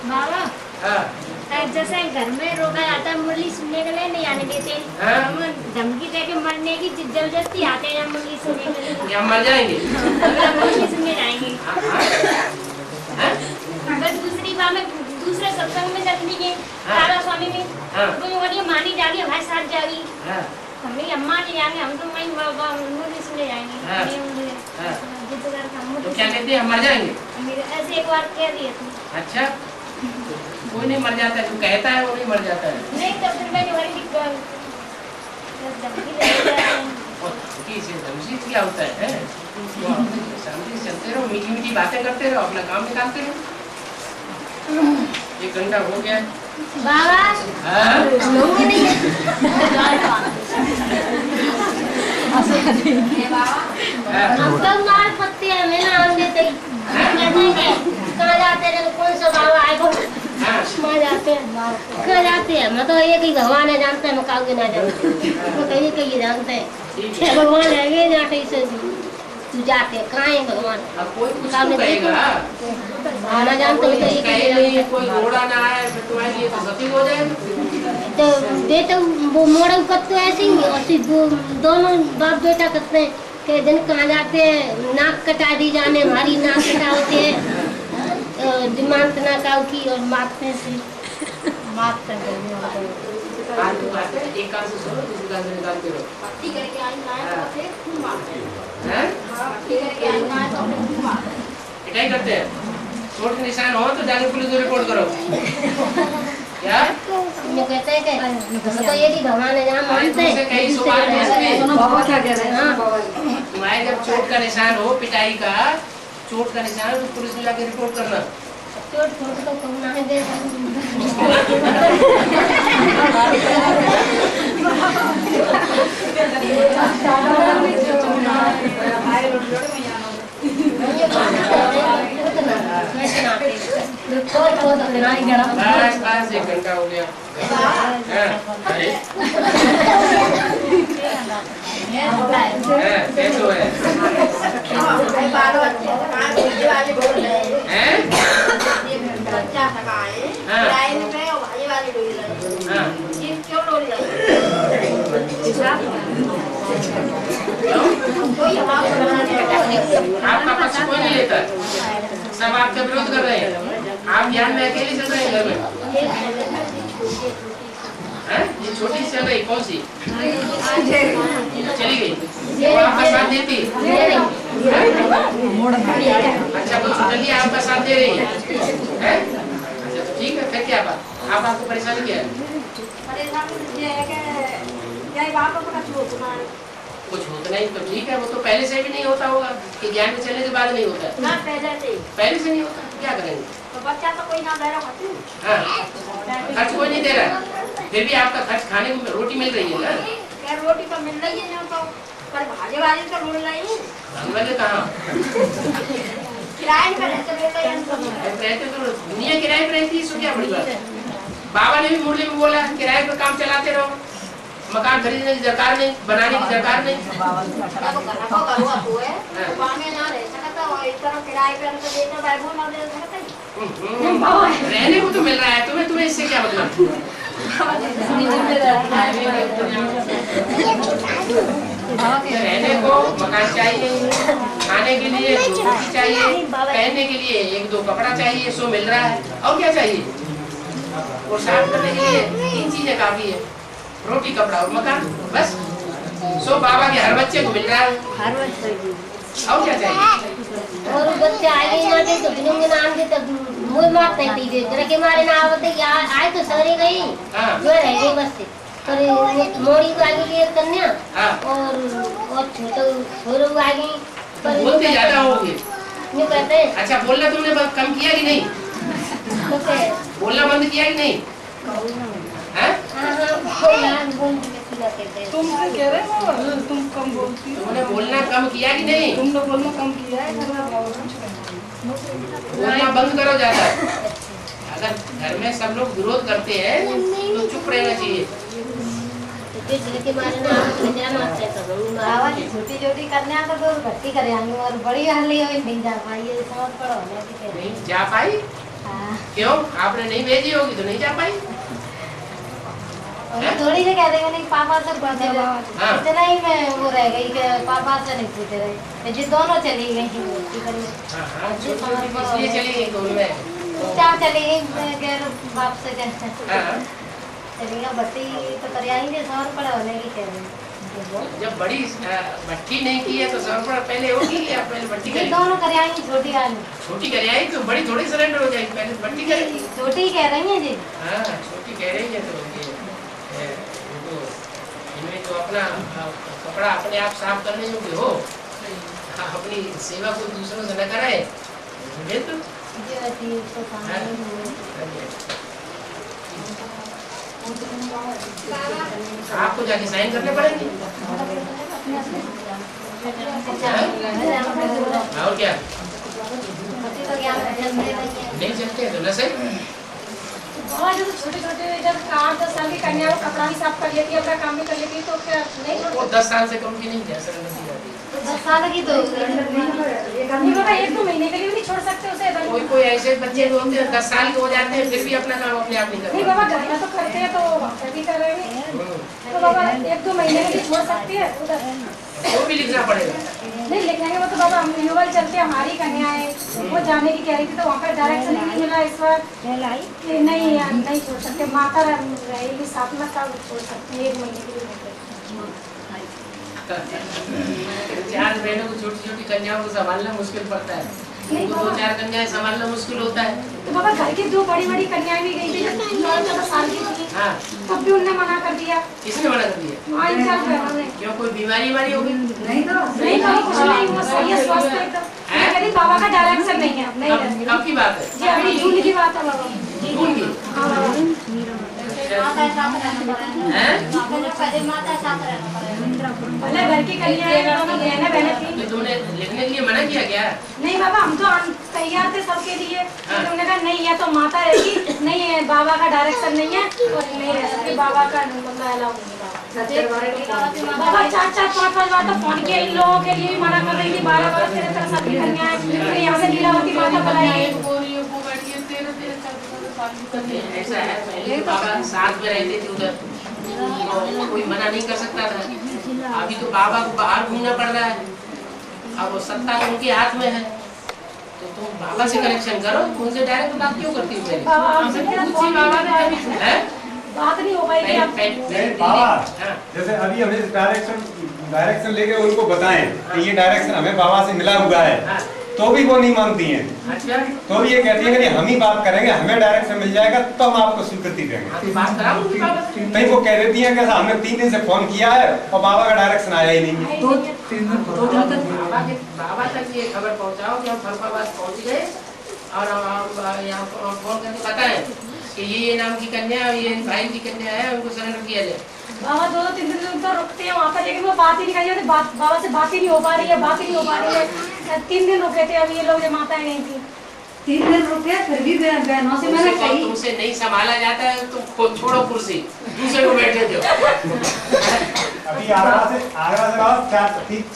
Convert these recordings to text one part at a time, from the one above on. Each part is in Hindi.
बाबा हाँ जैसे घर में रोका जाता है, मुरली सुनने के लिए नहीं आने देते। हाँ? हम धमकी देके मरने की जबरदस्ती आते हैं मुरली सुनने के लिए। हम मर जाएंगे। हम मुरली सुनने जाएंगे। हाँ? बस दूसरी बार में दूसरे सत्संग में जब नहीं हाँ? राधा स्वामी में हाँ? तो बोलिए मानी जागी हमारे साथ जागी। हाँ? हमें अम्मा नहीं जाएंगे, हम तो वहीं मुरली सुनने जाएंगे। हाँ? हाँ? तो क्या कहते हैं हम मर जाएंगे? मेरे ऐसे एक बार कह दिए थे। अच्छा कोई नहीं मर जाता है, जो कहता है वो नहीं मर जाता है। नहीं तो फिर मैंने वही धमकी क्या होता है? शांति से चलते रहो, मीठी मीठी बातें करते रहो, अपना काम निकालते रहो। 1 घंटा हो गया बाबा। हाँ? नहीं हम तो मार पत्ते हैं, मैं नाम देते ही कहाँ जाते हैं, कौन सा बाबा आएगा कहाँ जाते हैं, कहाँ जाते हैं। मैं तो एक ही भगवान है जानते हैं, मैं काउके ना जानते, तो कहीं कहीं जानते हैं भगवान है जाके इसे तू जाते हैं कहाँ है भगवान। अब कोई कुछ तो कहेगा, आना जानते हो तो एक कहे नहीं, कोई घोड़ा ना आए फिर तुम्हारे लिए तो सती हो जाएगा। तो बेटा वो मोड़ा करते ऐसे ही और दोनों बाप बेटा करते हैं कि दिन कहाँ जाते हैं, नाक कटा दी जाने हमारी नाक कटा होती है, दिमाग ना काउ की और मारते से माफ कर एक कान से सुनो, दूसरी कान से निकालते रहो। पट्टी करके आई ना तो फिर खूब मारते हैं। हैं? पट्टी करके आई ना तो फिर खूब मारते हैं। पिटाई करते हैं। चोट के निशान हो तो जाके पुलिस को रिपोर्ट करो। क्या? ये कहते हैं कि तो ये भी भगवान है जहाँ मानते हैं। कई सौ बार बाबा क्या कह रहे हैं? हाँ। तुम्हारे जब चोट का निशान हो, पिटाई का चोट का निशान, तो पुलिस में जाके रिपोर्ट करना। चोट तो कम ना है दे। बस 1 घंटा हो गया। कैसो है? आपका पक्ष कोई नहीं लेता, सब आपका विरोध कर रहे हैं। आप ध्यान में अकेले चल रहे हैं घर में। ये छोटी सी चल रही, कौन सी चली गई? वो आपका साथ देती? अच्छा वो चलिए आपका साथ दे रही है? अच्छा तो ठीक है, फिर क्या बात? आप आपको परेशानी क्या है? कुछ होता नहीं तो ठीक है, वो तो पहले से भी नहीं होता होगा कि ज्ञान में चलने के बाद नहीं होता है। पहले से नहीं होता, क्या करेंगे? तो बच्चा तो कोई ना दे रहा है। हाँ, खर्च कोई नहीं दे रहा है, फिर भी आपका खर्च खाने को रोटी मिल रही है ना? क्या रोटी तो मिल रही है ना, तो पर भाजी वाली तो मिल रही है। हम वाले कहाँ? किराए पे रहते मिल रही है। रहते तो दुनिया किराए पे रहती है, सो क्या बड़ी बात है? बाबा ने भी मुरली में बोला किराए पे काम चलाते रहो, मकान खरीदने की दरकार नहीं, बनाने की दरकार नहीं। रहने को तो मिल रहा है तुम्हें, तुम्हें इससे क्या मतलब? रहने को मकान चाहिए, खाने के लिए रोटी चाहिए, पहनने के लिए 1-2 कपड़ा चाहिए, सो मिल रहा है। और क्या चाहिए? और साफ करने के लिए 3 चीजें काफी है, रोटी कपड़ा और मकान, बस। सो बाबा के हर बच्चे को मिल रहा है, हर बच्चे और क्या चाहिए? और बच्चे आए ना थे तो बिना के नाम के तब मुझे मारते हैं टीवी जरा के मारे ना आवते यार आए तो सारे गई जो रह गई बस पर मोड़ी को आगे लिए कन्या और छोटे छोरो आ गई पर बोलते ज्यादा होगे ये कहते हैं। अच्छा बोलना तुमने कम किया कि नहीं? तो बोलना बंद किया कि नहीं? तुम कह रहे हो तुम कम बोलती हो। तुमने बोलना कम किया कि नहीं? तुमने बोलना कम किया है, बोलना बंद करो ज्यादा। अगर घर में सब लोग विरोध करते हैं तो चुप रहना चाहिए। छोटी छोटी कन्या तो भर्ती करे और बड़ी हाली नहीं जा पाई, समझ पड़ो नहीं जा पाई क्यों? आपने नहीं भेजी होगी तो नहीं जा पाई। थोड़ी से कह देंगे नहीं पापा से पूछे हाँ। इतना ही मैं वो रह गई कि पापा से नहीं पूछे रहे जी दोनों चली गई इसलिए चली गई स्कूल में। चार चली गई गैर बाप से कहते हाँ। चली गई भट्टी तो कर आएंगे 100 रुपये होने की कह रही जब बड़ी भट्टी नहीं की है तो 100 रुपये पहले वो की है, पहले भट्टी ये करेगी। दोनों कर आएंगी छोटी वाली छोटी कर आई तो बड़ी थोड़ी सरेंडर हो जाएगी, पहले भट्टी करेगी। छोटी कह रही है जी। हाँ छोटी कह रही है तो ये इनको इनमें तो अपना कपड़ा अपने आप साफ करने योग्य हो, अपनी सेवा कोई दूसरों से न कराए तो आपको जाके साइन करने पड़ेंगे। और क्या नहीं चलते हैं तो न सही। और जो छोटे छोटे जब 8-10 साल की कन्या वो कपड़ा भी साफ कर लेती है, अपना काम भी कर लेती है, तो क्या नहीं वो 10 साल से कम की नहीं है सरस्वती जाती। 10 साल की तो नहीं बाबा 1-2 महीने के लिए भी नहीं छोड़ सकते उसे। कोई ऐसे बच्चे जो होते हैं 10 साल के हो जाते हैं फिर भी अपना काम अपने आप नहीं नहीं करते। बाबा घर में तो करते हैं तो वहाँ भी कर रहे हैं, तो बाबा 1-2 महीने के लिए छोड़ सकती है उधर। वो भी लिखना पड़ेगा। नहीं लिखेंगे वो तो बाबा हम युगल चलते हमारी कन्या है वो जाने की कह रही थी, तो वहाँ पर डायरेक्शन ही नहीं मिला इस बार कि नहीं नहीं छोड़ सकते, माता रहेगी साथ में तब छोड़ सकते हैं 1 महीने के लिए। 4 बहनों को छोटी छोटी कन्याओं को संभालना मुश्किल पड़ता है, नहीं उनको 2-4 कन्याएं संभालना मुश्किल होता है। तो बाबा घर की 2 बड़ी बड़ी कन्याएं भी गई थी जब 9-14 साल की थी, हाँ तब भी उनने मना कर दिया। किसने मना कर दिया? हाँ इन 4 बहनों ने। क्यों कोई बीमारी वारी होगी? नहीं बाबा कुछ नहीं, वो सही है स्वस्थ है एकदम। मैं कहती बाबा का डायरेक्शन नहीं है, नहीं है। कब की बात है? जी अभी जून की बात है बाबा। जून की? हाँ बाबा। माता साथ रहना पड़ेगा। हैं? पहले माता साथ रहना पड़ेगा। पहले घर की कन्याएं दोनों बहनें थी। तो तुमने लिखने के लिए मना किया क्या? नहीं बाबा हम तो तैयार थे सबके लिए, तो उन्होंने कहा नहीं है तो माता रहेगी, नहीं है बाबा का डायरेक्शन नहीं है और नहीं रह सकती, बाबा का मतलब अलाउ नहीं है। बाबा 4-5 बार तो फोन किया, इन लोगों के लिए भी मना कर रही थी 12 13 साल की कन्याएं, फिर यहाँ से लीलावती माता बुलाई। ऐसा है पहले बाबा साथ में रहते थे उधर, तो कोई मना नहीं कर सकता था। अभी तो बाबा को बाहर घूमना पड़ रहा है, अब वो सत्ता उनके हाथ में है, तो तुम बाबा से कनेक्शन करो, उनसे डायरेक्ट बात क्यों करती हो? बात नहीं हो पाई बाबा जैसे अभी हमें डायरेक्शन लेके उनको बताएं कि ये डायरेक्शन हमें बाबा से मिला हुआ है, तो भी वो नहीं मानती हैं। अच्छा तो भी ये कहती है कि हम ही बात करेंगे, हमें डायरेक्शन मिल जाएगा तो हम आपको स्वीकृति देंगे। बात कराओ उनकी बाबा से। नहीं वो कह देती है कि हमने 3 दिन से फोन किया है और बाबा का डायरेक्शन आया ही नहीं। 2-3 दिन बाबा तक ये खबर पहुंचाओ कि हम फरफाबाद पहुंच गए और हम यहाँ फोन करके बताएं कि ये नाम की कन्या और ये भाई की कन्या है, उनको सरेंडर किया जाए। बाबा 2-3 दिन तो रुकते हैं वहाँ पर, लेकिन वो बात ही नहीं करी, बाबा से बात ही नहीं हो पा रही है, बात ही नहीं हो पा रही है। 3 दिन रुके थे अभी ये लोग, जब माताएं नहीं थी 3 दिन रुके, फिर भी बहनों से मैंने कही तुमसे नहीं संभाला जाता है तो छोड़ो कुर्सी, दूसरे को बैठे दो। अभी आगरा से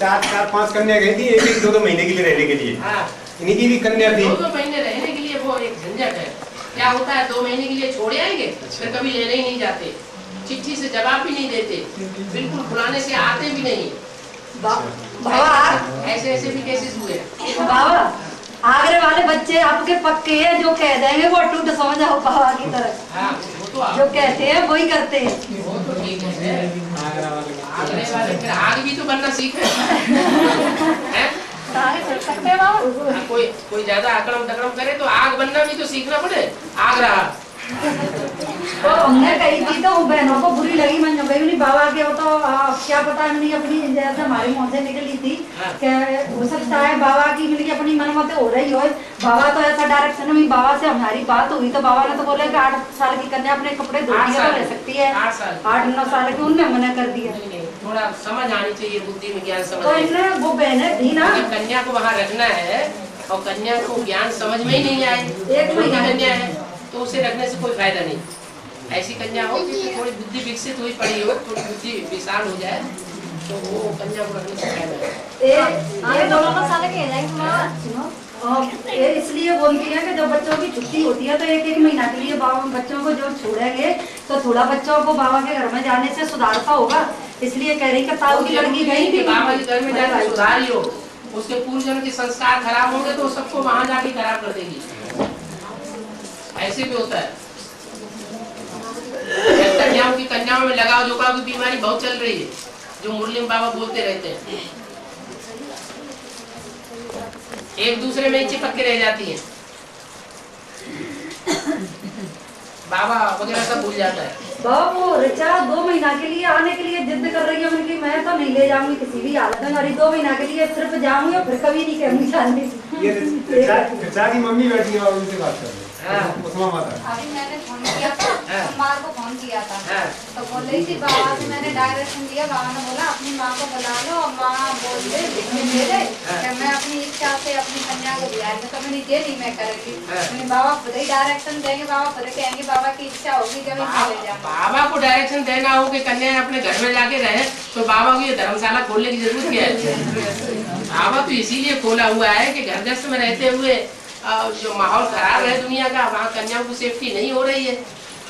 4-5 कन्या गई थी, 1-2 महीने के लिए रहने के लिए। हाँ इन्हीं की भी कन्या थी। 2 महीने रहने के लिए वो एक झंझट है। क्या होता है 2 महीने के लिए छोड़े आएंगे, फिर कभी लेने ही नहीं जाते, चिट्ठी से जवाब भी नहीं देते, बिल्कुल बुलाने से आते भी नहीं। बाबा ऐसे भी केसेस हुए हैं। बाबा आगरे वाले बच्चे आपके पक्के हैं, जो कह देंगे वो टूट समझ आओ बाबा की तरह। हाँ वो तो जो कहते हैं वही करते हैं। वो तो ठीक है। आगरे वाले फिर आग भी तो बनना सीखे हैं? सकते हैं बाबा। कोई ज्यादा अकड़म दकड़म करे तो आग बनना भी तो सीखना पड़े। आग रहा तो हमने कही थी तो बहनों को बुरी लगी, मैं नहीं बाबा के वो तो क्या पता नहीं अपनी जैसे हमारी मुँह से निकली थी कि हो सकता है बाबा की मिलकर अपनी मनमत हो रही हो। बाबा तो ऐसा डायरेक्शन में बाबा से हमारी बात हुई तो बाबा ने तो बोले कि 8 साल की कन्या अपने कपड़े धो के रह सकती है। 8-9 साल की उनने मना कर दिया। थोड़ा समझ आनी चाहिए, बुद्धि में ज्ञान समझ। तो इनने वो बहनें थी ना, कन्या को वहाँ रखना है और कन्या को ज्ञान समझ में ही नहीं आए, एक महीना कन्या है तो उसे रखने से कोई फायदा नहीं। ऐसी कन्या हो जिससे थोड़ी बुद्धि विकसित हुई पड़ी हो, थोड़ी बुद्धि विशाल हो जाए तो वो कन्या को रखने से फायदा है। ये दोनों साल के हैं इसलिए ये बोलती है कि जब बच्चों की छुट्टी होती है तो एक एक महीना के लिए बाबा बच्चों को जब छोड़ेंगे तो थोड़ा बच्चों को बाबा के घर में जाने से सुधारता होगा, इसलिए कह रही कि ताऊ की लड़की गई थी बाबा के घर में जाकर सुधारी हो, उसके पूर्वजन्म के संस्कार खराब होंगे तो सबको वहां जाके खराब कर देगी। ऐसे भी होता है। कन्याओं में लगाओ जोकाओ की बीमारी बहुत चल रही है, जो मुरलीम बाबा बोलते रहते हैं, एक दूसरे में चिपक के रह जाती है, बाबा वगैरह सब भूल जाता है। बाबा वो रिचा 2 महीना के लिए आने के लिए जिद कर रही है, मैंने कि मैं तो नहीं ले जाऊंगी किसी भी हालत में, और 2 महीना के लिए सिर्फ जाऊंगी और फिर कभी नहीं कहूंगी जाने। ये रिचा की मम्मी बैठी है और उनसे बात कर रही है। उस्मा माता अभी मैंने फोन किया था, सोमवार को फोन किया था, तो बोल रही थी बाबा से मैंने डायरेक्शन दिया, बाबा ने बोला अपनी माँ को बुला लो और माँ बोल दे लिखने दे दे कि मैं अपनी इच्छा से अपनी कन्या को बुलाएंगे, तो मैंने ये नहीं मैं करेगी, मैंने बाबा खुद ही डायरेक्शन देंगे, बाबा खुद कहेंगे बाबा की इच्छा होगी जब ले जाए। बाबा को डायरेक्शन देना हो कि कन्या अपने घर में जाके रहे, तो बाबा को ये धर्मशाला खोलने की जरूरत क्या है? बाबा तो इसीलिए खोला हुआ है कि घर गृहस्थ में रहते हुए जो माहौल खराब है दुनिया का, वहाँ कन्याओं की सेफ्टी नहीं हो रही है,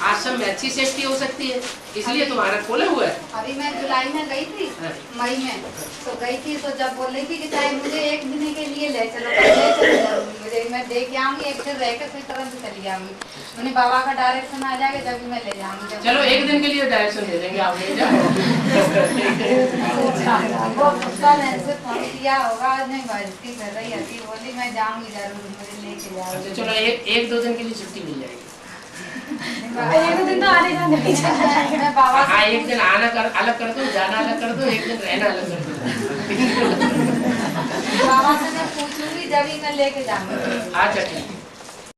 आश्रम में अच्छी सेफ्टी हो सकती है, इसलिए तुम्हारा खोला हुआ है। अभी मैं जुलाई में गई थी, मई में तो गई थी, तो जब बोल रही थी कि चाहे मुझे 1 दिन के लिए ले चलो मुझे, मैं देख आऊंगी, एक दिन रह कर फिर तुरंत चली आऊंगी, मैंने बाबा का डायरेक्शन आ जाएगा जब मैं ले जाऊंगी। चलो 1 दिन के लिए डायरेक्शन दे देंगे, आप ले जाओ। वो उसका मैंने से फोन किया होगा, नहीं भर्ती कर रही थी, बोली मैं जाऊंगी जरूर, मुझे लेके जाओ। चलो 1-2 दिन के लिए छुट्टी मिल जाएगी। 1 दिन तो आने जाने मैं बाबा हाँ, 1 दिन आना अलग कर दो, जाना अलग कर दो, 1 दिन रहना अलग कर दो। बाबा से मैं पूछूंगी जब ही मैं लेके जाऊंगी। अच्छा ठीक।